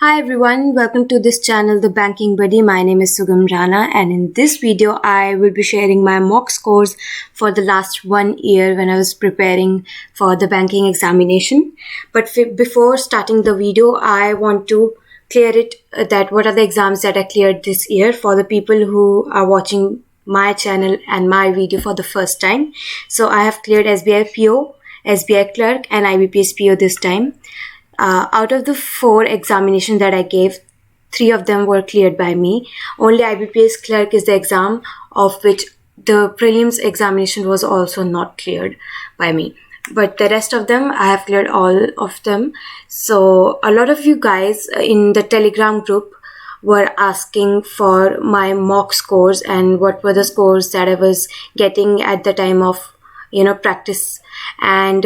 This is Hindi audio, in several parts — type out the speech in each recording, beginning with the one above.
Hi everyone, welcome to this channel, The Banking Buddy. My name is Sugam Rana, and in this video I will be sharing my mock scores for the last 1 year when I was preparing for the banking examination. But before starting the video, I want to clear it that what are the exams that I cleared this year for the people who are watching my channel and my video for the first time. So I have cleared SBI PO, SBI Clerk and IBPS PO this time. Out of the 4 examinations that I gave, 3 of them were cleared by me. Only IBPS Clerk is the exam of which the prelims examination was also not cleared by me. But the rest of them, I have cleared all of them. So a lot of you guys in the Telegram group were asking for my mock scores and what were the scores that I was getting at the time of, practice, and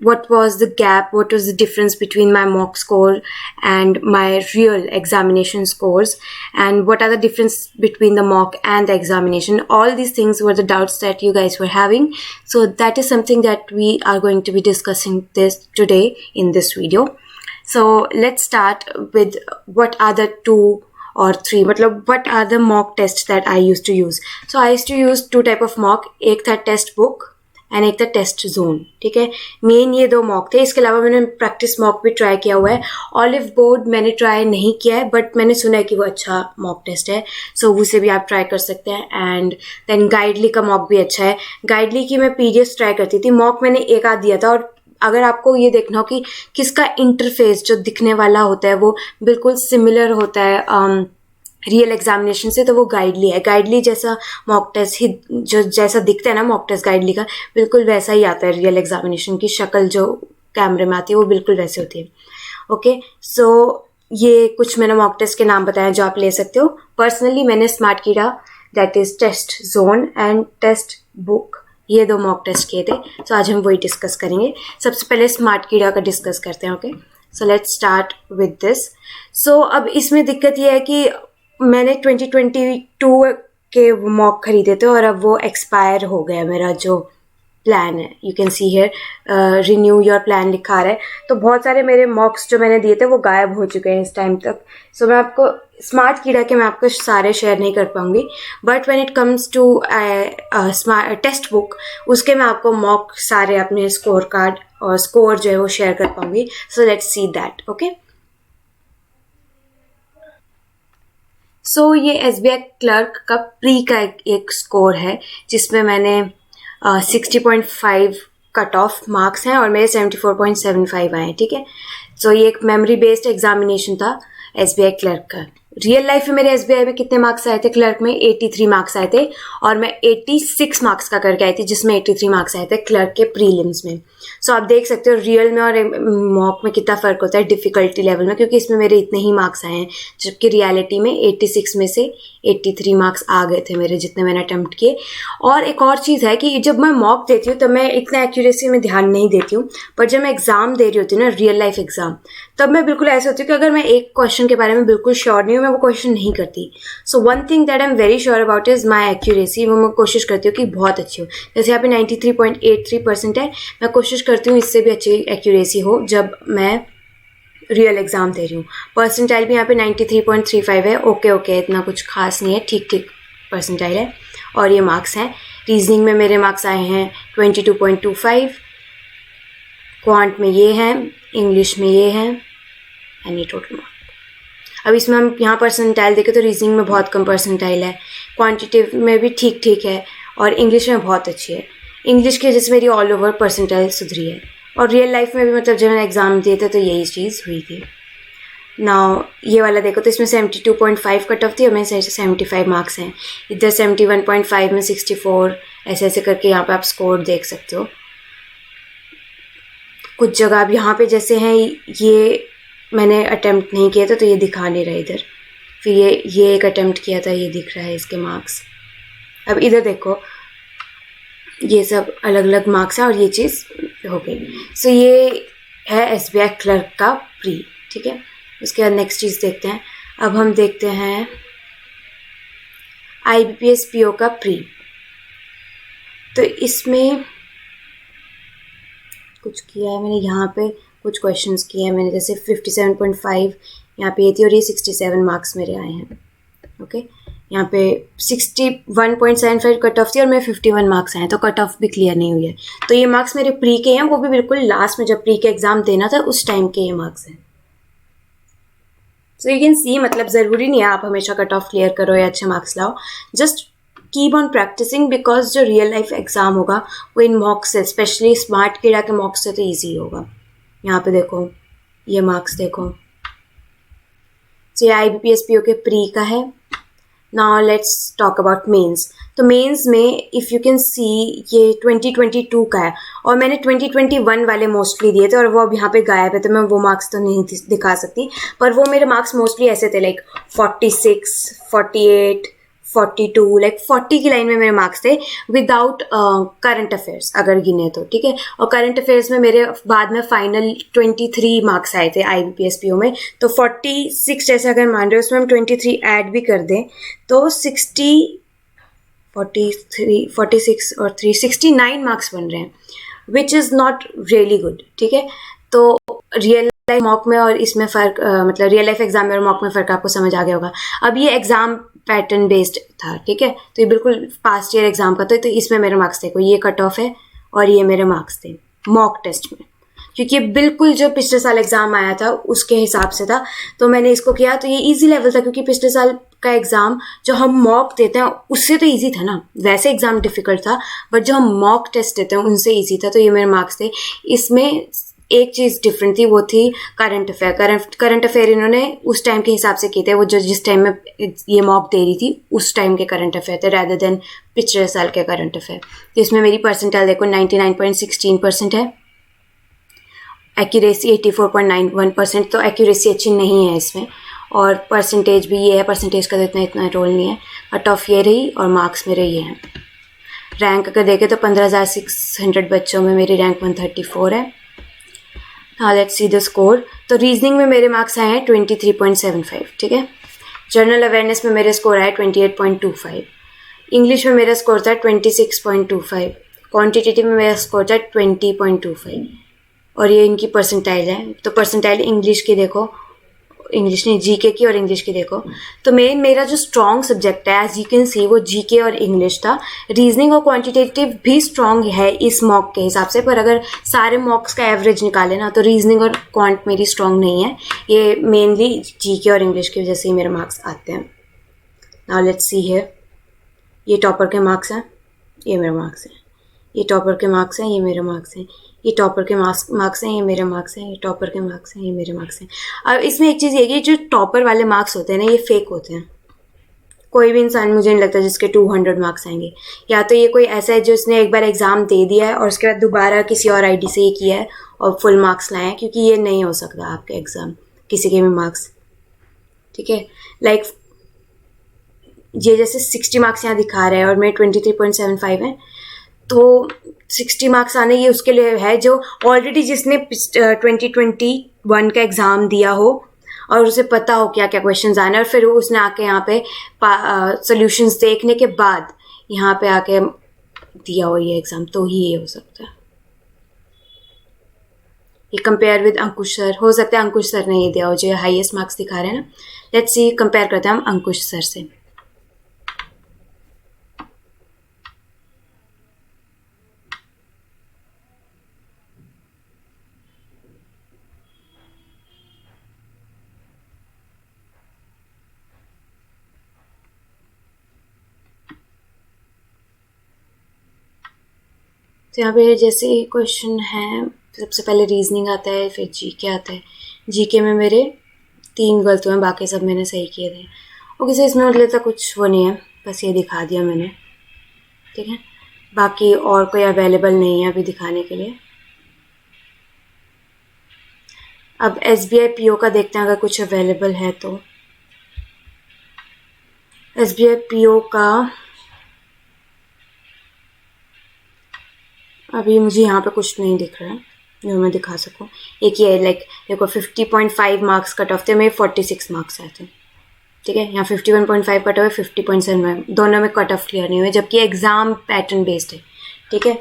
what was the gap, what was the difference between my mock score and my real examination scores, and what are the difference between the mock and the examination. All these things were the doubts that you guys were having. So that is something that we are going to be discussing this today in this video. So let's start with what are the 2 or 3, what are the mock tests that I used to use. So I used to use 2 type of mock. एक था टेस्ट बुक एंड एक था टेस्ट जोन. ठीक है, मेन ये 2 मॉक थे. इसके अलावा मैंने प्रैक्टिस मॉक भी ट्राई किया हुआ है. ऑलिव बोर्ड मैंने ट्राई नहीं किया है, बट मैंने सुना है कि वो अच्छा मॉक टेस्ट है, सो उसे भी आप ट्राई कर सकते हैं. एंड देन गाइडली का मॉक भी अच्छा है. गाइडली की मैं पीडीएफ ट्राई करती थी. मॉक मैंने एक आध दिया था. और अगर आपको ये देखना हो कि किसका इंटरफेस जो दिखने वाला होता है वो बिल्कुल सिमिलर होता है रियल एग्जामिनेशन से, तो वो गाइडली है. गाइडली जैसा मॉक टेस्ट ही जो जैसा दिखता है ना मॉक टेस्ट गाइडली का, बिल्कुल वैसा ही आता है. रियल एग्जामिनेशन की शक्ल जो कैमरे में आती है वो बिल्कुल वैसे होती है. ओके, सो ये कुछ मैंने मॉक टेस्ट के नाम बताए जो आप ले सकते हो. पर्सनली मैंने स्मार्ट कीड़ा, that is test zone and test book, ये 2 मॉक टेस्ट किए थे. सो आज हम वही डिस्कस करेंगे. सबसे पहले स्मार्ट कीड़ा का डिस्कस करते हैं. Okay, so let's start with this. So अब इसमें दिक्कत ये है कि मैंने 2022 के मॉक खरीदे थे और अब वो एक्सपायर हो गया मेरा जो प्लान है. You can see here renew your plan लिखा रहा है. तो बहुत सारे मेरे मॉक्स जो मैंने दिए थे वो गायब हो चुके हैं इस टाइम तक. सो मैं आपको स्मार्ट कीड़ा के मैं आपको सारे शेयर नहीं कर पाऊंगी, but when it comes to smart text book, उसके मैं आपको मॉक सारे अपने स्कोर कार्ड और स्कोर जो है वो शेयर कर पाऊंगी. So let's see that. Okay, so ये SBI क्लर्क का प्री का एक स्कोर है जिसमें मैंने 60.5 कट ऑफ मार्क्स हैं और मेरे 74.75 आए. ठीक है, सो ये एक मेमोरी बेस्ड एग्जामिनेशन था SBI क्लर्क का. रियल लाइफ में मेरे SBI में कितने मार्क्स आए थे? क्लर्क में 83 मार्क्स आए थे और मैं 86 मार्क्स का करके आई थी, जिसमें 83 मार्क्स आए थे क्लर्क के प्रीलिम्स में. सो आप देख सकते हो रियल में और मॉक में कितना फ़र्क होता है डिफ़िकल्टी लेवल में, क्योंकि इसमें मेरे इतने ही मार्क्स आए हैं, जबकि रियलिटी में 86 में से 83 मार्क्स आ गए थे मेरे जितने मैंने अटैम्प्ट किए. और एक और चीज़ है कि जब मैं मॉक देती हूँ तब मैं इतना एक्यूरेसी में ध्यान नहीं देती हूँ, पर जब मैं एग्ज़ाम दे रही होती हूँ ना, रियल लाइफ एग्ज़ाम, तब मैं बिल्कुल ऐसे होती हूँ कि अगर मैं एक क्वेश्चन के बारे में बिल्कुल श्योर नहीं हूँ, मैं वो क्वेश्चन नहीं करती. So one thing that I am very sure about is my accuracy. वो मैं कोशिश करती हूँ कि बहुत अच्छी हो. जैसे यहाँ पे 93.83% है, मैं कोशिश करती हूँ इससे भी अच्छी एक्यूरेसी हो जब मैं रियल एग्ज़ाम दे रही हूँ. परसेंटाइल भी यहाँ पे 93.35 है. ओके, इतना कुछ खास नहीं है, ठीक परसेंटाइल है. और ये मार्क्स हैं. रीजनिंग में मेरे मार्क्स आए हैं 22.25, क्वांट में ये हैं, इंग्लिश में ये हैं, एंड ये टोटल मार्क्स. अब इसमें हम यहाँ परसेंटाइल देखें तो रीजनिंग में बहुत कम परसेंटाइल है, क्वांटिटेटिव में भी ठीक है, और इंग्लिश में बहुत अच्छी है. इंग्लिश की वजह से मेरी ऑल ओवर परसेंटाइल सुधरी है. और रियल लाइफ में भी मतलब जब मैंने एग्ज़ाम दिए थे तो यही चीज़ हुई थी. नाउ ये वाला देखो तो इसमें 72.5 कट ऑफ थी और मेरे 75 मार्क्स हैं. इधर 71.5 में 64, ऐसे करके यहाँ पे आप स्कोर देख सकते हो. कुछ जगह अब यहाँ पे जैसे हैं, ये मैंने अटेम्प्ट नहीं किया था तो ये दिखा नहीं रहा इधर. फिर ये एक अटेम्प्ट किया था, ये दिख रहा है इसके मार्क्स. अब इधर देखो, ये सब अलग अलग मार्क्स हैं और ये चीज़ हो गई. सो ये है SBI क्लर्क का प्री. ठीक है, उसके बाद नेक्स्ट चीज़ देखते हैं. अब हम देखते हैं IBPS PO का प्री. तो इसमें कुछ किया है मैंने, यहाँ पे कुछ क्वेश्चंस किए हैं मैंने, जैसे 57.5 यहाँ पे ये थी और ये 67 मार्क्स मेरे आए हैं। ओके, यहाँ पे 61.75 कट ऑफ थी और मैं 51 मार्क्स आए, तो कट ऑफ भी क्लियर नहीं हुई है। तो ये मार्क्स मेरे प्री के हैं, वो भी बिल्कुल लास्ट में जब प्री के एग्जाम देना था उस टाइम के ये मार्क्स हैं। सो यू कैन सी, मतलब ज़रूरी नहीं है आप हमेशा कट ऑफ क्लियर करो या अच्छे मार्क्स लाओ, just keep on practicing, because जो रियल लाइफ एग्जाम होगा वो इन मॉक्स से, स्पेशली स्मार्ट किडा के मॉक्स से तो ईजी होगा। यहाँ पे देखो ये मार्क्स देखो, तो ये IBPS PO के प्री का है। Now let's talk about mains. तो मेंस में इफ़ यू कैन सी ये 2022 का है और मैंने 2021 वाले मोस्टली दिए थे और वो अब यहाँ पे गायब है, तो मैं वो मार्क्स तो नहीं दिखा सकती, पर वो मेरे मार्क्स मोस्टली ऐसे थे लाइक 46, 48, 42, लाइक 40 की लाइन में मेरे मार्क्स थे विदाउट करंट अफेयर्स अगर गिने तो, ठीक है। और करंट अफेयर्स में मेरे बाद में फाइनल 23 मार्क्स आए थे IBPS PO में, तो 46 जैसे अगर मान रहे हो उसमें हम 23 ऐड भी कर दें तो 46 और 69 मार्क्स बन रहे हैं, which is not really good, ठीक है। तो रियल लाइफ मॉक में और इसमें फ़र्क, मतलब रियल लाइफ एग्जाम में और मॉक में फ़र्क आपको समझ आ गया होगा। अब ये एग्ज़ाम पैटर्न बेस्ड था, ठीक है, तो ये बिल्कुल पास्ट ईयर एग्जाम का था, तो इसमें मेरे मार्क्स देखो ये कट ऑफ है और ये मेरे मार्क्स थे मॉक टेस्ट में, क्योंकि बिल्कुल जो पिछले साल एग्ज़ाम आया था उसके हिसाब से था, तो मैंने इसको किया तो ये इजी लेवल था, क्योंकि पिछले साल का एग्ज़ाम जो हम मॉक देते हैं उससे तो इजी था ना, वैसे एग्ज़ाम डिफ़िकल्ट था बट जो हम मॉक टेस्ट देते हैं उनसे इजी था, तो ये मेरे मार्क्स थे। इसमें एक चीज़ डिफरेंट थी, वो थी करंट अफेयर। करंट अफेयर इन्होंने उस टाइम के हिसाब से किए थे, वो जो जिस टाइम में ये मॉक दे रही थी उस टाइम के करंट अफेयर थे रैदर देन पिछले साल के करंट अफेयर। तो इसमें मेरी परसेंटाइल देखो 99.16% है, एक्यूरेसी 84.91%, तो एक्यूरेसी अच्छी नहीं है इसमें, और परसेंटेज भी ये है, परसेंटेज का तो इतना रोल नहीं है। कट ऑफ ये रही और मार्क्स मेरे ये हैं। रैंक अगर देखें तो 15,600 बच्चों में मेरी रैंक 134 है। हाँ, लेट्स सी द स्कोर। तो रीजनिंग में मेरे मार्क्स आए हैं 23.75, ठीक है। जनरल अवेयरनेस में मेरे स्कोर आए 28.25, इंग्लिश में मेरा स्कोर था 26.25, क्वांटिटेटिव में मेरा स्कोर था 20.25, और ये इनकी परसेंटाइल है। तो परसेंटाइल इंग्लिश की देखो, इंग्लिश नहीं जीके की और इंग्लिश की देखो, तो मेरा जो स्ट्रॉन्ग सब्जेक्ट है एज यू कैन सी वो जीके और इंग्लिश था। रीजनिंग और क्वांटिटेटिव भी स्ट्रॉन्ग है इस मॉक के हिसाब से, पर अगर सारे मॉक्स का एवरेज निकाले ना तो रीजनिंग और क्वांट मेरी स्ट्रॉन्ग नहीं है, ये मेनली जीके और इंग्लिश की वजह से ही मेरे मार्क्स आते हैं। नाउ लेट्स सी हियर, ये टॉपर के मार्क्स हैं, ये मेरे मार्क्स हैं, ये टॉपर के मार्क्स हैं, ये मेरे मार्क्स हैं, ये टॉपर के मार्क्स हैं, ये मेरे मार्क्स हैं, ये टॉपर के मार्क्स हैं, ये मेरे मार्क्स हैं। अब इसमें एक चीज़ ये कि जो टॉपर वाले मार्क्स होते हैं ना ये फेक होते हैं। कोई भी इंसान मुझे नहीं लगता जिसके 200 मार्क्स आएंगे, या तो ये कोई ऐसा है जो इसने एक बार एग्ज़ाम दे दिया है और उसके बाद दोबारा किसी और आईडी से ये किया है और फुल मार्क्स लाए हैं, क्योंकि ये नहीं हो सकता आपके एग्ज़ाम किसी के भी मार्क्स, ठीक है। लाइक ये जैसे 60 मार्क्स यहाँ दिखा रहा है और मेरे 23.75 हैं, तो 60 मार्क्स आने ये उसके लिए है जो ऑलरेडी जिसने 2021 का एग्ज़ाम दिया हो और उसे पता हो क्या क्या क्वेश्चंस आने, और फिर उसने आके यहाँ पे सॉल्यूशंस देखने के बाद यहाँ पे आके दिया हो ये एग्ज़ाम, तो ही ये हो सकता है। ये कंपेयर विद अंकुश सर, हो सकता है अंकुश सर ने ये दिया हो जो हाईएस्ट मार्क्स दिखा रहे हैं ना। लेट्स सी, कंपेयर करते हैं हम अंकुश सर से। तो यहाँ पे जैसे क्वेश्चन है, सबसे पहले रीजनिंग आता है, फिर जीके आता है। जीके में मेरे 3 गलत हुए हैं, बाकी सब मैंने सही किए थे। ओके सर, इसमें मतलब तो कुछ वो नहीं है, बस ये दिखा दिया मैंने, ठीक है। बाकी और कोई अवेलेबल नहीं है अभी दिखाने के लिए। अब SBI PO का देखते हैं अगर कुछ अवेलेबल है तो। SBI PO का अभी मुझे यहाँ पे कुछ नहीं दिख रहा है जो मैं दिखा सकूँ। एक ये लाइक देखो 50.5 मार्क्स कट ऑफ थे, मेरे 46 मार्क्स आए थे, ठीक है। यहाँ 51.5 कट हुए, 50.7 दोनों में कट ऑफ क्लियर नहीं हुए, जबकि एग्ज़ाम पैटर्न बेस्ड है, ठीक है।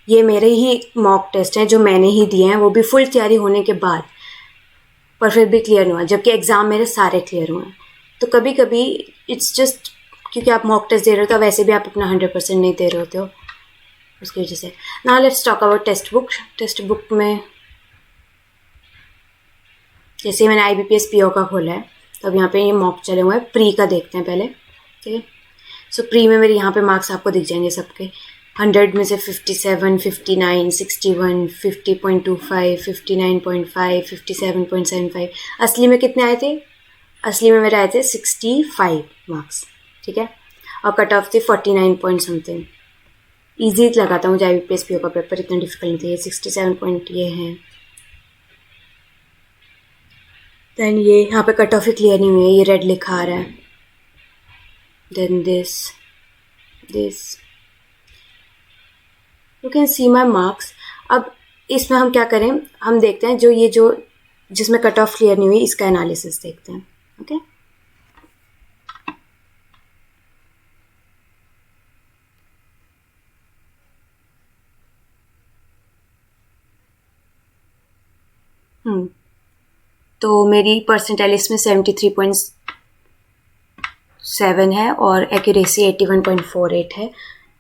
ये मेरे ही मॉक टेस्ट हैं जो मैंने ही दिए हैं, वो भी फुल तैयारी होने के बाद, पर फिर भी क्लियर नहीं हुआ, जबकि एग्ज़ाम मेरे सारे क्लियर हुए हैं। तो कभी कभी इट्स जस्ट क्योंकि आप मॉक टेस्ट दे रहे हो तो वैसे भी आप अपना 100% नहीं दे रहे होते हो, उसकी वजह से। Now let's talk about test book. Test book में जैसे मैंने IBPS PO का खोला है, तो अब यहाँ पे ये मॉक चले हुए हैं। प्री का देखते हैं पहले, ठीक है। सो प्री में मेरे यहाँ पे मार्क्स आपको दिख जाएंगे सबके। 100 में से 57, 59, 61, 50.25, 59.5, 57.75। असली में कितने आए थे? असली में मेरे आए थे 65 मार्क्स, ठीक है। और कट ऑफ थी 49 पॉइंट समथिंग। ईजी लगा था मुझे IBPS PO का पेपर, इतना डिफिकल्ट नहीं था। ये 67 पॉइंट ये हैं। देन ये यहाँ पे कट ऑफ ही क्लियर नहीं हुई है, ये रेड लिखा आ रहा है। Then this you can see my marks. अब इसमें हम क्या करें, हम देखते हैं जो जिसमें कट ऑफ क्लियर नहीं हुई इसका एनालिसिस देखते हैं, ओके। तो मेरी परसेंटाइल इसमें 73.7 है और एक्यूरेसी 81.48 है।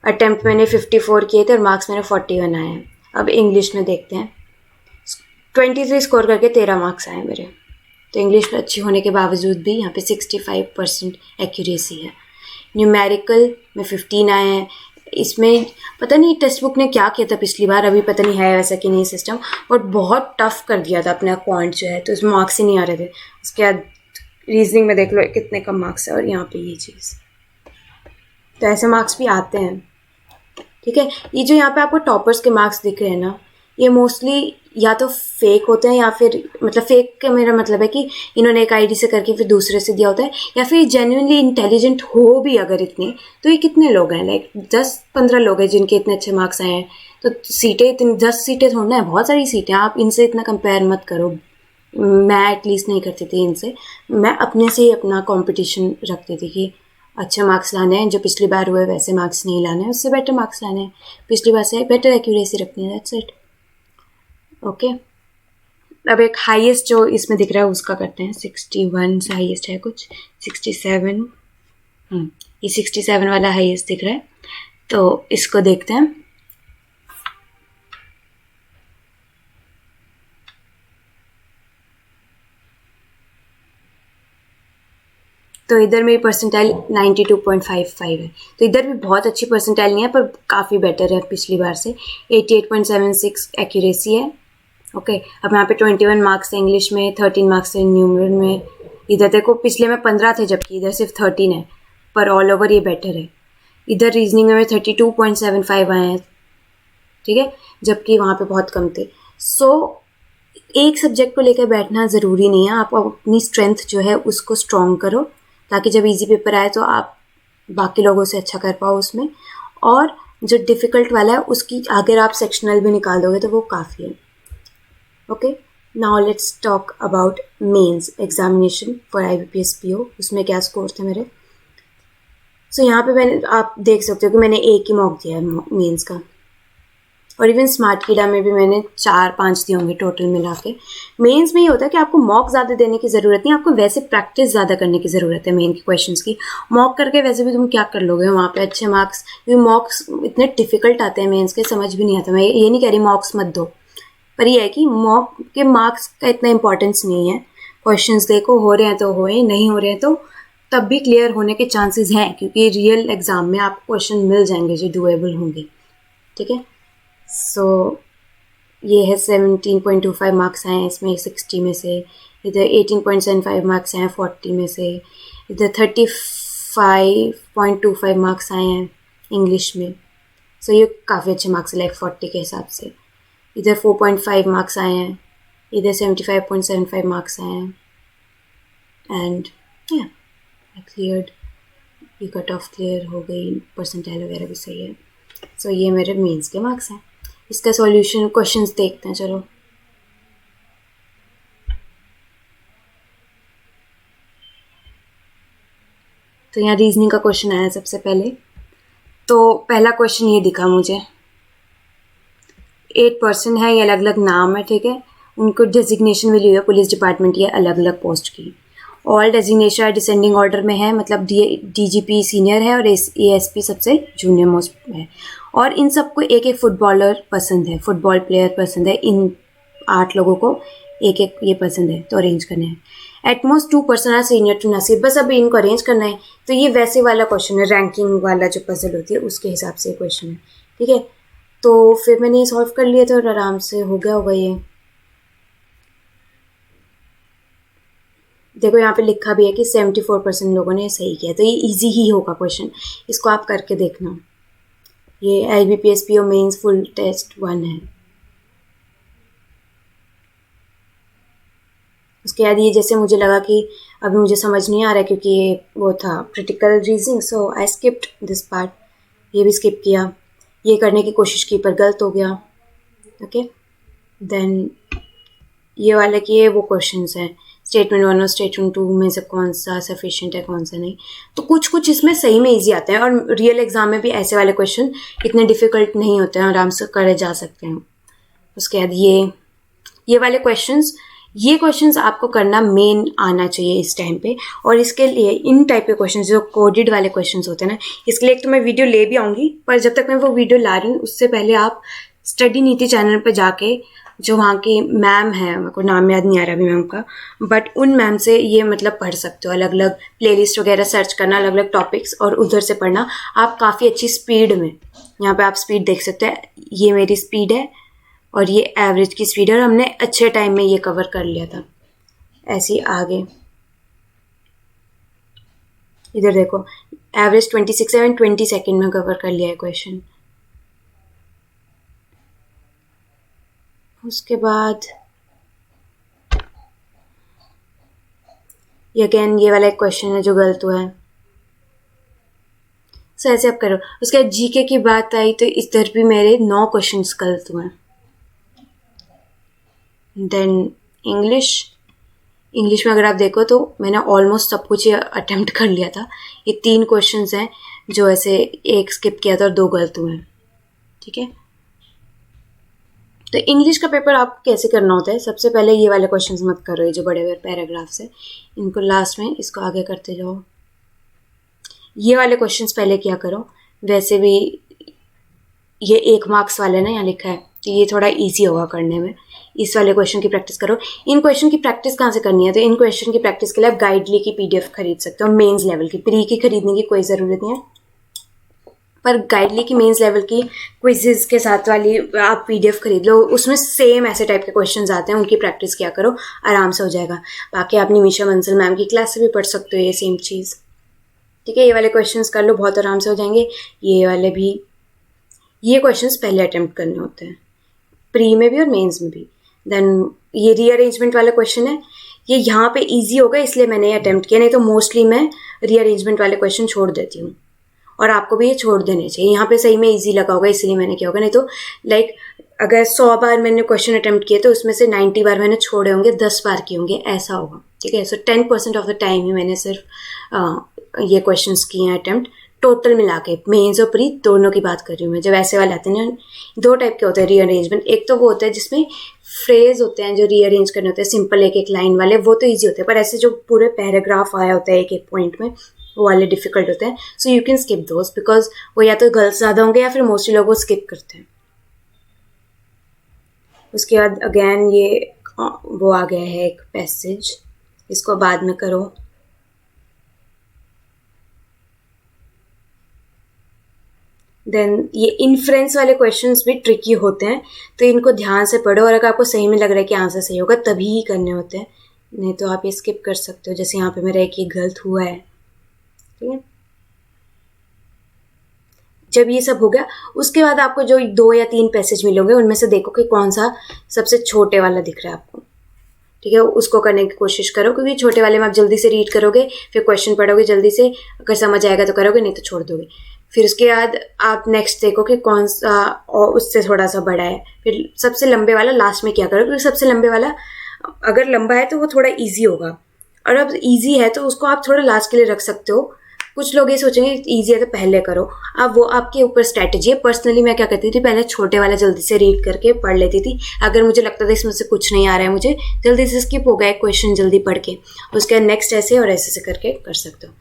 अटेम्प्ट मैंने 54 किए थे और मार्क्स मेरे 41 आए हैं। अब इंग्लिश में देखते हैं। 23 स्कोर करके 13 मार्क्स आए मेरे। तो इंग्लिश में अच्छी होने के बावजूद भी यहाँ पे 65% एक्यूरेसी है। न्यूमेरिकल में 15 आए हैं। इसमें पता नहीं टेक्स्ट बुक ने क्या किया था पिछली बार, अभी पता नहीं है वैसा कि नहीं सिस्टम, और बहुत टफ कर दिया था अपना क्वांट जो है, तो उसमें मार्क्स ही नहीं आ रहे थे। उसके बाद रीजनिंग में देख लो कितने कम मार्क्स है, और यहाँ पे ये चीज़, तो ऐसे मार्क्स भी आते हैं, ठीक है। ये जो यहाँ पे आपको टॉपर्स के मार्क्स दिख रहे हैं ना, ये मोस्टली या तो फेक होते हैं, या फिर मतलब फेक का मेरा मतलब है कि इन्होंने एक आईडी से करके फिर दूसरे से दिया होता है, या फिर जेन्युइनली इंटेलिजेंट हो भी अगर इतने, तो ये कितने लोग हैं, लाइक 10-15 लोग हैं जिनके इतने अच्छे मार्क्स आए हैं। तो सीटें इतनी 10 सीटें थोड़ा है, बहुत सारी सीटें, आप इनसे इतना कंपेयर मत करो। मैं एटलीस्ट नहीं करती थी इनसे, मैं अपने से ही अपना कॉम्पिटिशन रखती थी कि अच्छे मार्क्स लाने हैं, जो पिछली बार हुए वैसे मार्क्स नहीं लाने हैं, उससे बेटर मार्क्स लाने हैं, पिछली बार से बेटर एक्यूरेसी रखनी है, दैट्स इट, ओके। अब एक हाईएस्ट जो इसमें दिख रहा है उसका करते हैं। 61 से हाईएस्ट है कुछ, 67, ये 67 वाला हाईएस्ट दिख रहा है, तो इसको देखते हैं। तो इधर मेरी परसेंटाइल 92.55 है, तो इधर भी बहुत अच्छी परसेंटाइल नहीं है, पर काफ़ी बेटर है पिछली बार से। 88.76 एक्यूरेसी है, ओके। अब यहाँ पे 21 मार्क्स है इंग्लिश में, 13 मार्क्स है न्यूमरल में। इधर देखो पिछले में 15 थे, जबकि इधर सिर्फ 13 है, पर ऑल ओवर ये बेटर है। इधर रीजनिंग में 32.75 आए हैं, ठीक है, जबकि वहाँ पे बहुत कम थे। सो एक सब्जेक्ट को लेकर बैठना ज़रूरी नहीं है, आप अपनी स्ट्रेंथ जो है उसको स्ट्रॉन्ग करो, ताकि जब इजी पेपर आए तो आप बाकी लोगों से अच्छा कर पाओ उसमें। और जो डिफ़िकल्ट वाला है उसकी अगर आप सेक्शनल भी निकाल दोगे तो वो काफ़ी है, okay. Now let's talk about mains examination for IBPS PO। उसमें क्या स्कोर थे मेरे। सो यहाँ पे मैंने, आप देख सकते हो कि मैंने एक ही मॉक दिया है मेंस का, और इवन स्मार्ट कीड़ा में भी मैंने 4-5 दिए होंगे टोटल मिला के। मेन्स में ये होता है कि आपको मॉक ज़्यादा देने की ज़रूरत नहीं, आपको वैसे प्रैक्टिस ज़्यादा करने की ज़रूरत है मेन के क्वेश्चंस की। मॉक करके वैसे भी तुम क्या कर लोगे वहाँ पे अच्छे मार्क्स, क्योंकि मॉक्स इतने डिफिकल्ट आते हैं मेन्स के, समझ भी नहीं आता। मैं ये नहीं कह रही मॉक्स मत दो, पर ये है कि मॉक के मार्क्स का इतना इंपॉर्टेंस नहीं है। क्वेश्चंस देखो, हो रहे हैं तो होए, नहीं हो रहे हैं तो तब भी क्लियर होने के चांसेस हैं, क्योंकि रियल एग्जाम में आपको क्वेश्चन मिल जाएंगे जो डूएबल होंगे, ठीक है। सो ये है 17.25 मार्क्स आए हैं इसमें 60 में से। इधर 18.75 मार्क्स आए हैं 40 में से। इधर 35.25 मार्क्स आए हैं इंग्लिश में। सो ये काफ़ी अच्छे मार्क्स है लाइक 40 के हिसाब से। इधर 4.5 मार्क्स आए हैं, इधर 75.75 मार्क्स आए हैं, एंड या क्लियर्ड, ये कट ऑफ क्लियर हो गई, परसेंटाइल वगैरह भी सही है। सो ये मेरे मेंस के मार्क्स हैं। इसका सॉल्यूशन क्वेश्चंस देखते हैं, चलो। तो यहाँ रीजनिंग का क्वेश्चन आया सबसे पहले। तो पहला क्वेश्चन ये दिखा मुझे, 8 पर्सन है, ये अलग अलग नाम है, ठीक है, उनको डेजिग्नेशन मिली हुई है पुलिस डिपार्टमेंट की अलग अलग पोस्ट की। ऑल डेजिग्नेशन डिसेंडिंग ऑर्डर में है, मतलब DGP सीनियर है और ASP सबसे जूनियर मोस्ट है। और इन सबको एक एक फुटबॉलर पसंद है, फुटबॉल प्लेयर पसंद है। इन 8 लोगों को एक एक ये पसंद है, तो अरेंज करने हैं। Utmost 2 person are senior to Naseeb, बस अभी इनको अरेंज करना है। तो ये वैसे वाला क्वेश्चन है, रैंकिंग वाला जो पजल होती है उसके हिसाब से क्वेश्चन है, ठीक है। तो फिर मैंने ये सॉल्व कर लिया था और आराम से हो गया होगा ये। देखो यहाँ पे लिखा भी है कि 74% लोगों ने सही किया, तो ये इजी ही होगा क्वेश्चन, इसको आप करके देखना। ये IBPS PO mains full test 1 है। उसके बाद ये जैसे मुझे लगा कि अभी मुझे समझ नहीं आ रहा है क्योंकि ये वो था critical reasoning, so I skipped this part. ये भी स्किप किया, ये करने की कोशिश की पर गलत हो गया। ओके, देन ये वाले कि ये वो क्वेश्चंस हैं स्टेटमेंट 1 और स्टेटमेंट 2 में से कौन सा सफिशिएंट है कौन सा नहीं। तो कुछ कुछ इसमें सही में इजी आते हैं और रियल एग्जाम में भी ऐसे वाले क्वेश्चन इतने डिफिकल्ट नहीं होते हैं, आराम से करे जा सकते हैं। उसके बाद ये वाले क्वेश्चंस आपको करना मेन आना चाहिए इस टाइम पे। और इसके लिए इन टाइप के क्वेश्चंस जो कोडेड वाले क्वेश्चंस होते हैं ना, इसके लिए एक तो मैं वीडियो ले भी आऊँगी, पर जब तक मैं वो वीडियो ला रही हूँ उससे पहले आप स्टडी नीति चैनल पर जाके जो वहाँ की मैम है, मेरे को नाम याद नहीं आ रहा अभी मैम का, बट उन मैम से ये मतलब पढ़ सकते हो। अलग अलग प्लेलिस्ट वगैरह सर्च करना, अलग अलग टॉपिक्स, और उधर से पढ़ना आप काफ़ी अच्छी स्पीड में। यहाँ पे आप स्पीड देख सकते हैं, ये मेरी स्पीड है और ये एवरेज की स्पीड है, और हमने अच्छे टाइम में ये कवर कर लिया था। ऐसे ही आगे इधर देखो, एवरेज 26 है, 20 सेकेंड में कवर कर लिया है क्वेश्चन। उसके बाद ये अगेन ये वाला एक क्वेश्चन है जो गलत हुआ है, सो ऐसे आप करो। उसके बाद GK की बात आई तो इधर भी मेरे 9 क्वेश्चंस गलत हुए हैं। देन इंग्लिश में अगर आप देखो तो मैंने ऑलमोस्ट सब कुछ ये अटेम्प्ट कर लिया था। ये 3 क्वेश्चंस हैं जो ऐसे एक स्किप किया था और 2 गलत हुए हैं, ठीक है। तो इंग्लिश का पेपर आप कैसे करना होता है, सबसे पहले ये वाले क्वेश्चंस मत करो, ये जो बड़े बड़े पैराग्राफ्स है इनको लास्ट में, इसको आगे करते जाओ। ये वाले क्वेश्चंस पहले किया करो। वैसे भी ये 1 मार्क्स वाले ना यहाँ लिखा है, तो ये थोड़ा इजी होगा करने में। इस वाले क्वेश्चन की प्रैक्टिस करो। इन क्वेश्चन की प्रैक्टिस कहाँ से करनी है, तो इन क्वेश्चन की प्रैक्टिस के लिए आप गाइडली की PDF खरीद सकते हो, मेंस लेवल की। प्री की खरीदने की कोई ज़रूरत नहीं है, पर गाइडली की मेंस लेवल की क्विजेज के साथ वाली आप PDF खरीद लो, उसमें सेम ऐसे टाइप के क्वेश्चंस आते हैं, उनकी प्रैक्टिस किया करो, आराम से हो जाएगा। बाकी आप निमिषा बंसल मैम की क्लास से भी पढ़ सकते हो ये सेम चीज़, ठीक है। ये वाले क्वेश्चंस कर लो, बहुत आराम से हो जाएंगे। ये वाले भी, ये क्वेश्चंस पहले अटेम्प्ट करने होते हैं, प्री में भी और मेंस में भी। देन ये रीअरेंजमेंट वाला क्वेश्चन है, ये यहाँ पे इजी होगा इसलिए मैंने ये अटेम्प्ट किया, नहीं तो मोस्टली मैं रीअरेंजमेंट वाले क्वेश्चन छोड़ देती हूँ, और आपको भी ये छोड़ देने चाहिए। यहाँ पे सही में इजी लगा होगा इसलिए मैंने किया होगा, नहीं तो लाइक अगर 100 बार मैंने क्वेश्चन अटेम्प्ट किए तो उसमें से 90 बार मैंने छोड़े होंगे, 10 बार किए होंगे, ऐसा होगा, ठीक है। सो 10% ऑफ द टाइम ही मैंने सिर्फ ये क्वेश्चंस किए हैं अटेम्प्ट, टोटल मिला के। मेंस और प्री दोनों की बात कर रही हूँ मैं। जब ऐसे वाले आते हैं ना, 2 टाइप के होते हैं रीअरेंजमेंट। एक तो वो होता है जिसमें फ्रेज होते हैं जो रीअरेंज करने होते हैं, सिंपल एक लाइन वाले, वो तो ईजी होते हैं, पर ऐसे जो पूरे पैराग्राफ आया होता है एक पॉइंट में, वो वाले डिफिकल्ट होते हैं। So you can skip those, because वो या तो गलत ज़्यादा होंगे या फिर मोस्टली लोग वो स्किप करते हैं। उसके बाद अगेन ये वो आ गया है एक पैसेज, इसको बाद में करो। देन ये इन्फ्रेंस वाले क्वेश्चंस भी ट्रिकी होते हैं, तो इनको ध्यान से पढ़ो, और अगर आपको सही में लग रहा है कि आंसर सही होगा तभी ही करने होते हैं, नहीं तो आप ये स्किप कर सकते हो। जैसे यहाँ पे मेरा एक ये गलत हुआ है, ठीक है। जब ये सब हो गया उसके बाद आपको जो 2 या 3 पैसेज मिलोगे उनमें से देखो कि कौन सा सबसे छोटे वाला दिख रहा है आपको, ठीक है। उसको करने की कोशिश करो, क्योंकि छोटे वाले में आप जल्दी से रीड करोगे, फिर क्वेश्चन पढ़ोगे जल्दी से, अगर समझ आएगा तो करोगे, नहीं तो छोड़ दोगे। फिर उसके बाद आप नेक्स्ट देखो कि कौन सा और उससे थोड़ा सा बड़ा है, फिर सबसे लंबे वाला लास्ट में क्या करो, क्योंकि सबसे लंबे वाला अगर लंबा है तो वो थोड़ा ईजी होगा, और अब ईजी है तो उसको आप थोड़ा लास्ट के लिए रख सकते हो, कुछ लोग ये सोचेंगे ईजी है तो पहले करो, अब वो आपके ऊपर स्ट्रैटेजी है। पर्सनली मैं क्या करती थी, पहले छोटे वाला जल्दी से रीड करके पढ़ लेती थी। अगर मुझे लगता था इसमें से कुछ नहीं आ रहा है मुझे, जल्दी से स्किप हो गया एक क्वेश्चन जल्दी पढ़ के, उसके बाद नेक्स्ट ऐसे और ऐसे से करके कर सकते हो।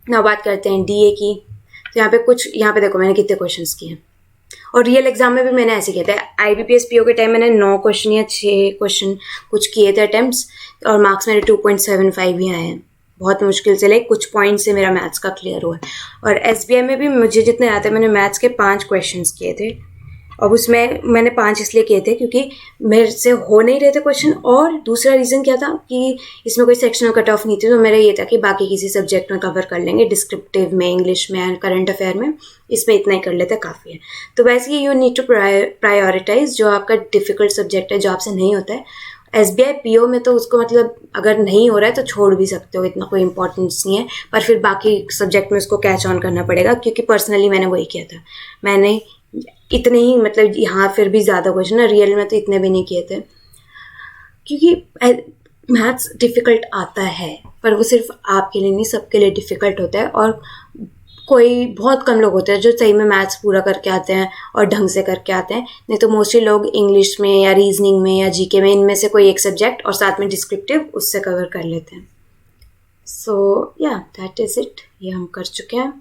ना बात करते हैं डीए की। तो यहाँ पे देखो मैंने कितने क्वेश्चन किए हैं, और रियल एग्जाम में भी मैंने ऐसे किया था। IBPS PO के टाइम मैंने 9 क्वेश्चन या 6 क्वेश्चन कुछ किए थे अटेम्प्ट्स, और मार्क्स मेरे 2.75 ही आए हैं। बहुत मुश्किल से लाइक कुछ पॉइंट से मेरा मैथ्स का क्लियर हुआ है। और SBI में भी मुझे जितने आते हैं, मैंने मैथ्स के 5 क्वेश्चन किए थे, और उसमें मैंने 5 इसलिए किए थे क्योंकि मेरे से हो नहीं रहे थे क्वेश्चन, और दूसरा रीज़न क्या था कि इसमें कोई सेक्शनल कट ऑफ नहीं थी। तो मेरा ये था कि बाकी किसी सब्जेक्ट में कवर कर लेंगे, डिस्क्रिप्टिव में, इंग्लिश में, करंट अफेयर में, इसमें इतना ही कर लेते काफ़ी है। तो वैसे ही यू नीड टू प्रायोरिटाइज जो आपका डिफ़िकल्ट सब्जेक्ट है, जो आपसे नहीं होता है। SBI PO में तो उसको मतलब अगर नहीं हो रहा है तो छोड़ भी सकते हो, इतना कोई इंपॉर्टेंस नहीं है, पर फिर बाकी सब्जेक्ट में उसको कैच ऑन करना पड़ेगा, क्योंकि पर्सनली मैंने वही किया था। मैंने इतने ही मतलब यहाँ फिर भी ज़्यादा क्वेश्चन ना, रियल में तो इतने भी नहीं किए थे, क्योंकि मैथ्स डिफ़िकल्ट आता है, पर वो सिर्फ आपके लिए नहीं, सबके लिए डिफ़िकल्ट होता है। और कोई बहुत कम लोग होते हैं जो सही में मैथ्स पूरा करके आते हैं और ढंग से करके आते हैं, नहीं तो मोस्टली लोग इंग्लिश में या रीजनिंग में या GK में, इनमें से कोई एक सब्जेक्ट और साथ में डिस्क्रिप्टिव, उससे कवर कर लेते हैं। सो या दैट इज़ इट, ये हम कर चुके हैं।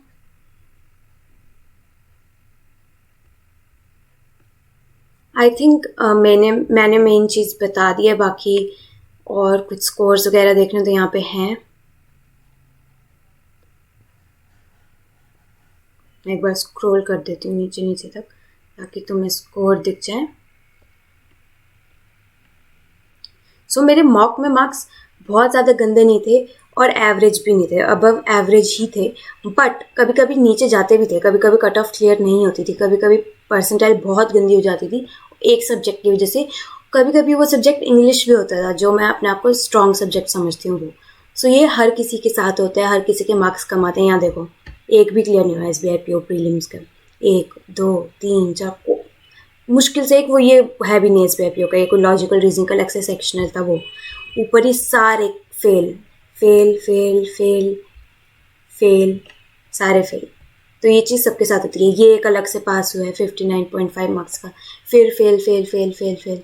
आई थिंक मैंने मेन चीज़ बता दी है, बाकी और कुछ स्कोर्स वगैरह देखने तो यहाँ पे हैं। मैं एक बार स्क्रॉल कर देती हूँ नीचे नीचे तक ताकि तुम्हें स्कोर दिख जाए। सो मेरे मॉक में मार्क्स बहुत ज़्यादा गंदे नहीं थे और एवरेज भी नहीं थे, अबव एवरेज ही थे, बट कभी कभी नीचे जाते भी थे, कभी कभी कट ऑफ क्लियर नहीं होती थी, कभी कभी परसेंटाइल बहुत गंदी हो जाती थी एक सब्जेक्ट की वजह से। कभी कभी वो सब्जेक्ट इंग्लिश भी होता था, जो मैं अपने आप को स्ट्रॉन्ग सब्जेक्ट समझती हूँ वो। सो ये हर किसी के साथ होता है, हर किसी के मार्क्स कम आते हैं। यहाँ देखो एक भी क्लियर नहीं हुआ SBI PO प्रीलिम्स का, 1 2 3 4 मुश्किल से एक, वो ये है भी नहीं SBI PO का, ये कोई लॉजिकल रीजनिंग अलग से सेक्शनल था, वो ऊपर ही सारे fail fail fail fail fail, सारे फेल। तो ये चीज़ सबके साथ होती है। ये एक अलग से पास हुआ है 59.5 मार्क्स का, फिर fail fail fail fail fail.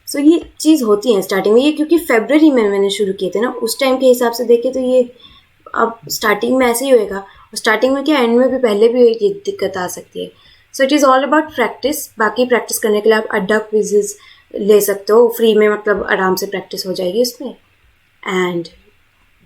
So ये चीज़ होती है स्टार्टिंग में, ये क्योंकि फरवरी में मैंने शुरू किए थे ना, उस टाइम के हिसाब से देखे तो ये अब स्टार्टिंग में ऐसे ही होएगा, और स्टार्टिंग में क्या एंड में भी पहले भी ये दिक्कत आ सकती है। So it is all about practice. बाकी प्रैक्टिस करने के लिए आप अड्डा क्विजेज ले सकते हो फ्री में, मतलब आराम से प्रैक्टिस हो जाएगी उसमें। And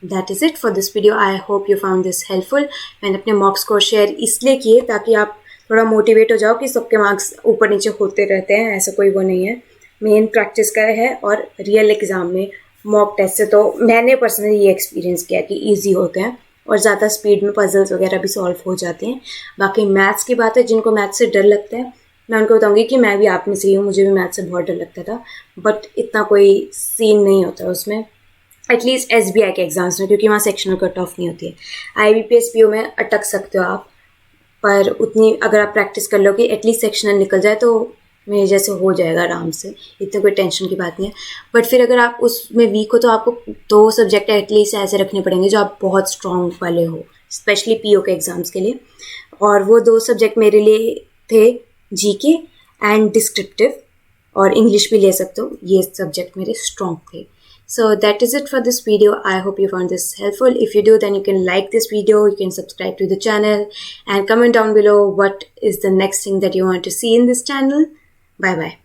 that is it for this video. I hope you found this helpful. मैंने अपने मॉक स्कोर शेयर इसलिए किए ताकि आप थोड़ा मोटिवेट हो जाओ कि सबके मार्क्स ऊपर नीचे होते रहते हैं, ऐसा कोई वो नहीं है। मेन प्रैक्टिस का है, और रियल एग्ज़ाम में मॉक टेस्ट से तो मैंने पर्सनली ये एक्सपीरियंस किया कि ईजी होते हैं और ज़्यादा स्पीड में पजल्स वगैरह भी सॉल्व हो जाते हैं। बाकी मैथ्स की बात है, जिनको मैथ्स से डर लगता है, मैं उनको बताऊंगी कि मैं भी आप में से ही हूँ, मुझे भी मैथ्स से बहुत डर लगता था, बट इतना कोई सीन नहीं होता उसमें, एटलीस्ट SBI के एग्जाम्स में, क्योंकि वहाँ सेक्शनल कट ऑफ नहीं होती है। IBPS PO में अटक सकते हो आप, पर उतनी अगर आप प्रैक्टिस कर लो कि एटलीस्ट सेक्शनल निकल जाए तो मेरे जैसे हो जाएगा आराम से, इतने कोई टेंशन की बात नहीं है। बट फिर अगर आप उसमें वीक हो तो आपको 2 सब्जेक्ट एटलीस्ट ऐसे रखने पड़ेंगे जो आप बहुत स्ट्रॉन्ग वाले हो, स्पेशली PO के एग्ज़ाम्स के लिए। और वो 2 सब्जेक्ट मेरे लिए थे GK एंड डिस्क्रिप्टिव, और इंग्लिश भी ले सकते हो, ये सब्जेक्ट मेरे स्ट्रॉन्ग थे। So that is it for this video. I hope you found this helpful. If you do, then you can like this video, you can subscribe to the channel, and comment down below what is the next thing that you want to see in this channel. Bye bye.